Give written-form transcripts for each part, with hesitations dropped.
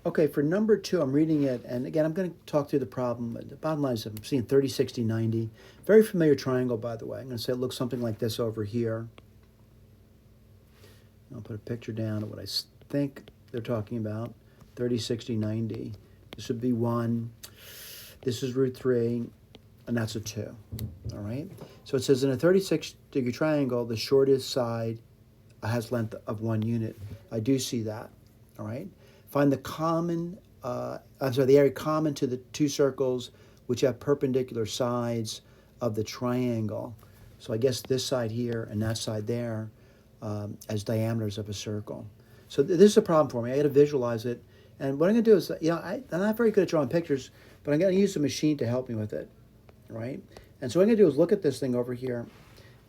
Okay, for number two, I'm reading it, and again, I'm going to talk through the problem. The bottom line is I'm seeing 30, 60, 90. Very familiar triangle, by the way. I'm going to say it looks something like this over here. I'll put a picture down of what I think they're talking about. 30, 60, 90. This would be 1. This is root 3, and that's a 2. All right? So it says in a 36-degree triangle, the shortest side has length of 1 unit. I do see that. All right? Find the the area common to the two circles which have perpendicular sides of the triangle. So I guess this side here and that side there as diameters of a circle. So this is a problem for me. I got to visualize it. And what I'm going to do is, I'm not very good at drawing pictures, but I'm going to use the machine to help me with it, right? And so what I'm going to do is look at this thing over here,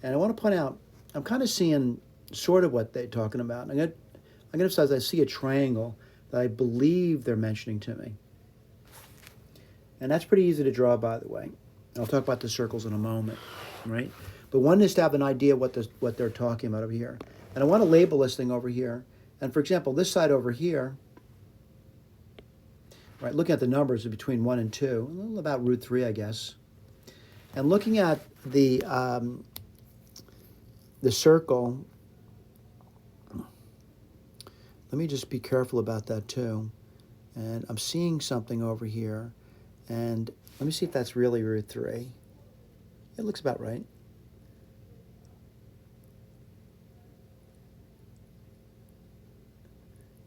and I want to point out, I'm kind of seeing sort of what they're talking about. I'm going to emphasize I see a triangle that I believe they're mentioning to me. And that's pretty easy to draw, by the way. I'll talk about the circles in a moment, right? But one is to have an idea what they're talking about over here. And I want to label this thing over here. And for example, this side over here, right, looking at the numbers between 1 and 2, a little about root 3, I guess. And looking at the circle, let me just be careful about that too. And I'm seeing something over here. And let me see if that's really root 3. It looks about right.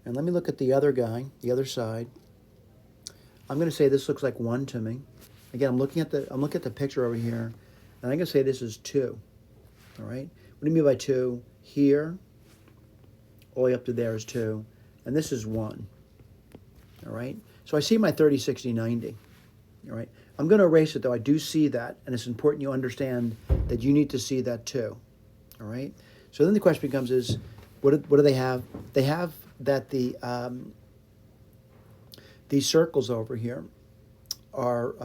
And let me look at the other guy, the other side. I'm going to say this looks like 1 to me. Again, I'm looking at the picture over here, and I'm going to say this is 2. All right? What do you mean by 2? Here, all the way up to there is 2, and this is 1. All right? So I see my 30, 60, 90. All right? I'm going to erase it, though. I do see that, and it's important you understand that you need to see that too. All right? So then the question becomes is, what do they have? They have that these circles over here are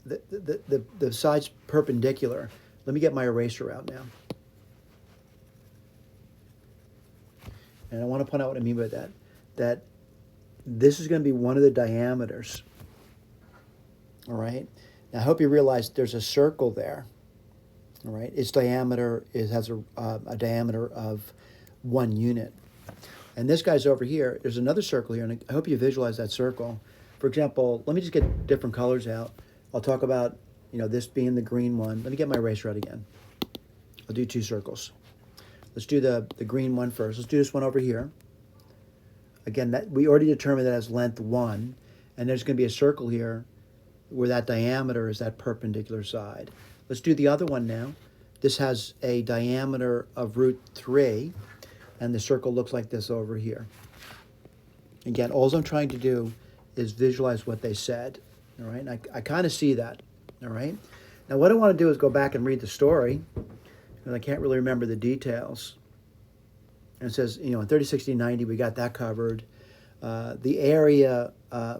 the sides perpendicular. Let me get my eraser out now. And I want to point out what I mean by that. That this is going to be one of the diameters. All right? Now I hope you realize there's a circle there. All right? Its diameter has a diameter of 1 unit. And this guy's over here. There's another circle here, and I hope you visualize that circle. For example, let me just get different colors out. I'll talk about, this being the green one. Let me get my eraser out again. I'll do 2 circles. Let's do the green one first. Let's do this one over here. Again, that we already determined that has length 1, and there's going to be a circle here where that diameter is that perpendicular side. Let's do the other one now. This has a diameter of root 3, and the circle looks like this over here. Again, all I'm trying to do is visualize what they said. All right, and I kind of see that. All right. Now, what I want to do is go back and read the story, because I can't really remember the details. And it says, in 30, 60, 90, we got that covered. The area,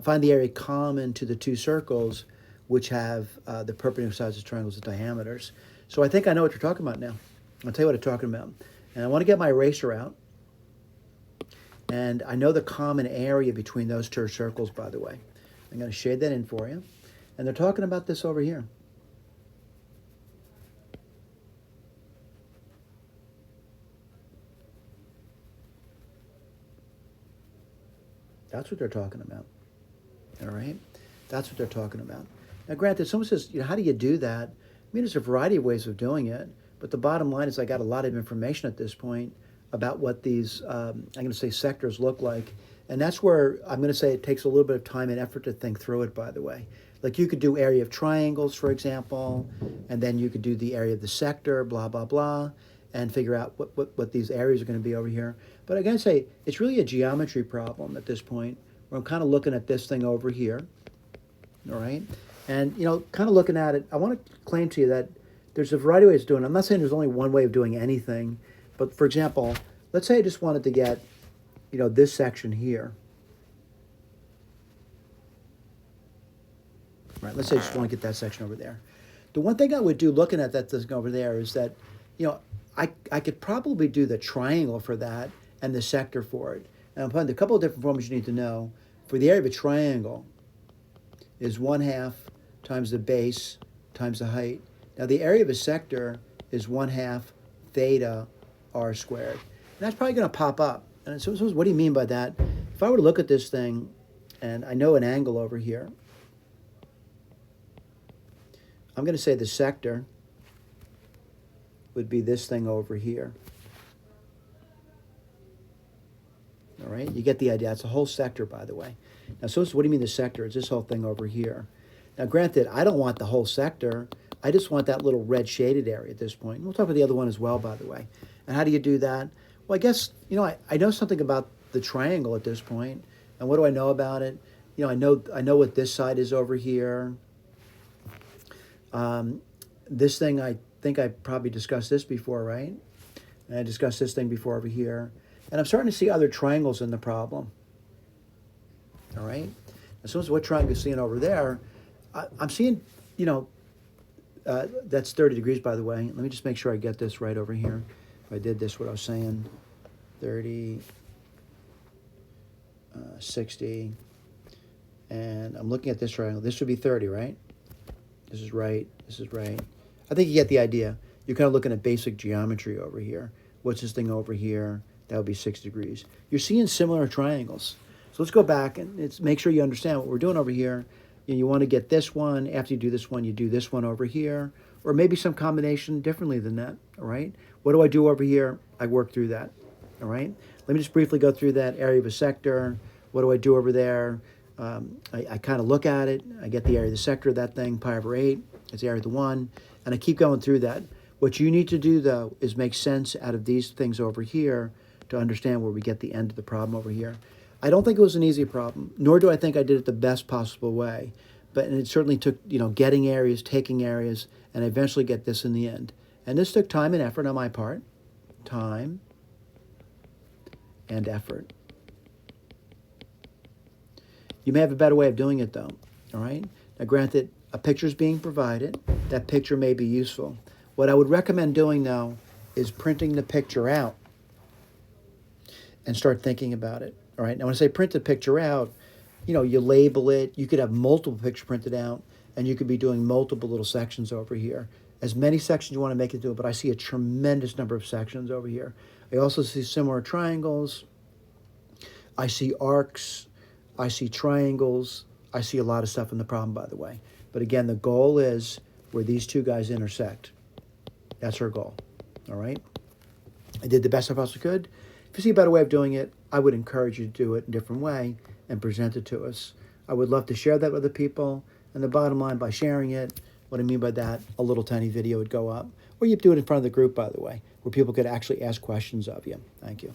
find the area common to the two circles, which have the perpendicular sides of triangles with diameters. So I think I know what you're talking about now. I'll tell you what I'm talking about. And I want to get my eraser out. And I know the common area between those two circles, by the way. I'm going to shade that in for you. And they're talking about this over here. That's what they're talking about. All right? That's what they're talking about. Now, granted, someone says, how do you do that? I mean, there's a variety of ways of doing it. But the bottom line is I got a lot of information at this point about what these, I'm going to say, sectors look like. And that's where I'm going to say it takes a little bit of time and effort to think through it, by the way. Like you could do area of triangles, for example, and then you could do the area of the sector, blah, blah, blah, and figure out what these areas are going to be over here. But I'm going to say it's really a geometry problem at this point, where I'm kind of looking at this thing over here, all right? And, kind of looking at it, I want to claim to you that there's a variety of ways of doing it. I'm not saying there's only one way of doing anything, but for example, let's say I just wanted to get, this section here. Right, let's say I just want to get that section over there. The one thing I would do looking at that thing over there is that, I could probably do the triangle for that and the sector for it. And I'm putting a couple of different formulas you need to know. for the area of a triangle is 1/2 times the base times the height. Now the area of a sector is 1/2 theta r squared. And that's probably going to pop up. And so what do you mean by that? If I were to look at this thing, and I know an angle over here, I'm going to say the sector would be this thing over here. All right, you get the idea. It's a whole sector, by the way. Now, so what do you mean the sector? It's this whole thing over here. Now, granted, I don't want the whole sector. I just want that little red shaded area at this point. And we'll talk about the other one as well, by the way. And how do you do that? Well, I guess, I know something about the triangle at this point. And what do I know about it? I know what this side is over here. This thing, I think I probably discussed this before, right? And I discussed this thing before over here. And I'm starting to see other triangles in the problem. All right? As soon as what triangle you're seeing over there, I'm seeing, that's 30 degrees, by the way. Let me just make sure I get this right over here. If I did this, what I was saying, 30, 60, and I'm looking at this triangle. This would be 30, right? This is right. This is right. I think you get the idea. You're kind of looking at basic geometry over here. What's this thing over here? That would be 6 degrees. You're seeing similar triangles. So let's go back and make sure you understand what we're doing over here. You want to get this one. After you do this one, you do this one over here. Or maybe some combination differently than that, all right? What do I do over here? I work through that, all right? Let me just briefly go through that area of a sector. What do I do over there? I kind of look at it. I get the area of the sector of that thing, pi over 8. It's the area of the 1. And I keep going through that. What you need to do, though, is make sense out of these things over here to understand where we get the end of the problem over here. I don't think it was an easy problem, nor do I think I did it the best possible way. But it certainly took, getting areas, taking areas, and I eventually get this in the end. And this took time and effort on my part. Time and effort. You may have a better way of doing it, though, all right? Now, granted, a picture is being provided. That picture may be useful. What I would recommend doing, though, is printing the picture out and start thinking about it, all right? Now, when I say print the picture out, you label it. You could have multiple pictures printed out, and you could be doing multiple little sections over here. As many sections you want to make it do, but I see a tremendous number of sections over here. I also see similar triangles. I see arcs. I see triangles. I see a lot of stuff in the problem, by the way. But again, the goal is where these two guys intersect. That's our goal, all right? I did the best I possibly could. If you see a better way of doing it, I would encourage you to do it in a different way and present it to us. I would love to share that with other people. And the bottom line, by sharing it, what I mean by that, a little tiny video would go up. Or you do it in front of the group, by the way, where people could actually ask questions of you. Thank you.